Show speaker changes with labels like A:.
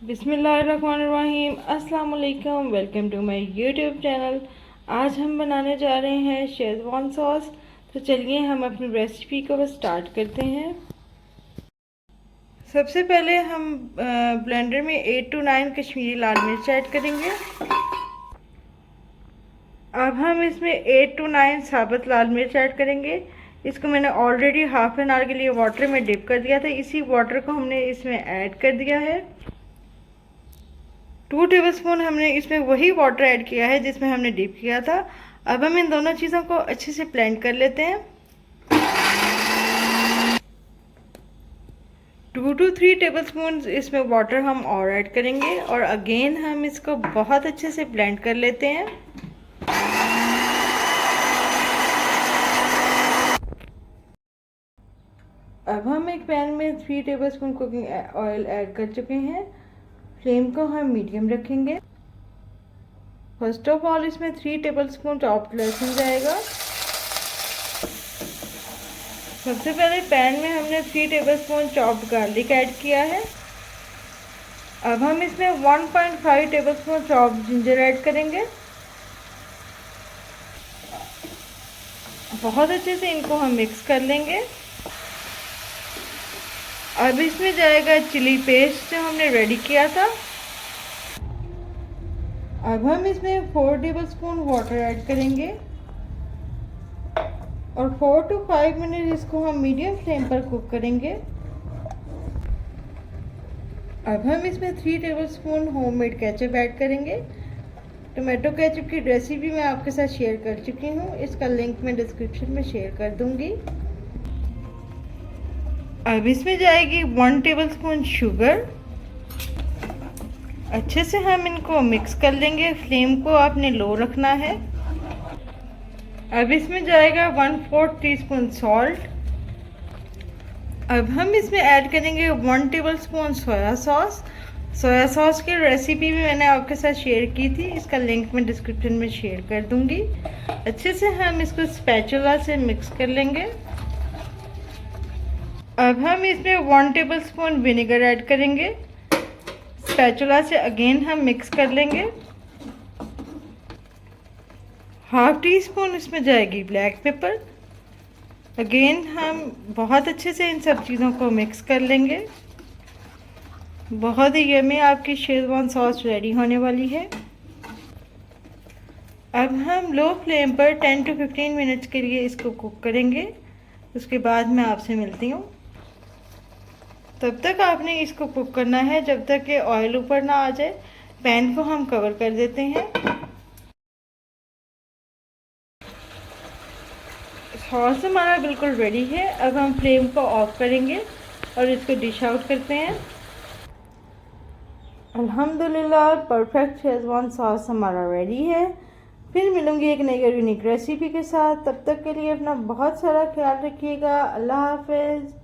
A: बिस्मिल्लाहिर्रहमानिर्रहीम। अस्सलाम वालेकुम। Welcome to my YouTube channel. आज हम बनाने जा रहे हैं शेज़वान सॉस। तो चलिए हम अपनी रेसिपी को स्टार्ट करते हैं। सबसे पहले हम ब्लेंडर में 8 to 9 कश्मीरी लाल मिर्च ऐड करेंगे। अब हम इसमें 8 to 9 साबुत लाल मिर्च ऐड करेंगे। इसको मैंने ऑलरेडी हाफ एन आवर के लिए वाटर में डिप कर दिया था। इसी वाटर को हमने इसमें ऐड कर दिया है। 2 टेबलस्पून हमने इसमें वही वाटर ऐड किया है जिसमें हमने डिप किया था। अब हम इन दोनों चीज़ों को अच्छे से ब्लेंड कर लेते हैं। 2 to 3 टेबलस्पून इसमें वाटर हम और ऐड करेंगे और अगेन हम इसको बहुत अच्छे से ब्लेंड कर लेते हैं। अब हम एक पैन में 3 टेबलस्पून कुकिंग ऑयल ऐड कर चुके हैं। फ्लेम को हम मीडियम रखेंगे। फर्स्ट ऑफ ऑल इसमें 3 टेबलस्पून चॉप्ड लहसुन जाएगा। सबसे पहले पैन में हमने 3 टेबलस्पून चॉप्ड गार्लिक ऐड किया है। अब हम इसमें 1.5 टेबलस्पून चॉप्ड जिंजर ऐड करेंगे। बहुत अच्छे से इनको हम मिक्स कर लेंगे। अब इसमें जाएगा चिली पेस्ट जो हमने रेडी किया था। अब हम इसमें 4 टेबलस्पून वाटर ऐड करेंगे और 4 to 5 मिनट इसको हम मीडियम फ्लेम पर कुक करेंगे। अब हम इसमें 3 टेबलस्पून होममेड केचप ऐड करेंगे। टोमेटो केचप की रेसिपी मैं आपके साथ शेयर कर चुकी हूँ। इसका लिंक मैं डिस्क्रिप्शन में शेयर कर दूँगी। अब इसमें जाएगी 1 टेबलस्पून शुगर। अच्छे से हम इनको मिक्स कर लेंगे। फ्लेम को आपने लो रखना है। अब इसमें जाएगा 1/4 टीस्पून सॉल्ट। अब हम इसमें ऐड करेंगे 1 tablespoon soya sauce. Soya sauce की रेसिपी भी मैंने आपके साथ शेयर की थी। इसका लिंक मैं डिस्क्रिप्शन में शेयर कर दूंगी। अच्छे से हम इसको स्पैचुला से मिक्स कर लेंगे। अब हम इसमें 1 टेबलस्पून विनेगर ऐड करेंगे। स्पैचुला से अगेन हम मिक्स कर लेंगे। हाफ टी स्पून इसमें जाएगी ब्लैक पेपर। अगेन हम बहुत अच्छे से इन सब चीज़ों को मिक्स कर लेंगे। बहुत ही यम्मी आपकी शेज़वान सॉस रेडी होने वाली है। अब हम लो फ्लेम पर 10 to 15 मिनट्स के लिए इसको कुक करेंगे। उसके बाद मैं आपसे मिलती हूँ। तब तक आपने इसको कुक करना है जब तक कि ऑयल ऊपर ना आ जाए। पैन को हम कवर कर देते हैं। सॉस हमारा बिल्कुल रेडी है। अब हम फ्लेम को ऑफ करेंगे और इसको डिश आउट करते हैं। अल्हम्दुलिल्लाह परफेक्ट शेज़वान सॉस हमारा रेडी है। फिर मिलूंगी एक नई और यूनिक रेसिपी के साथ। तब तक के लिए अपना बहुत सारा ख्याल रखिएगा। अल्लाह हाफिज़।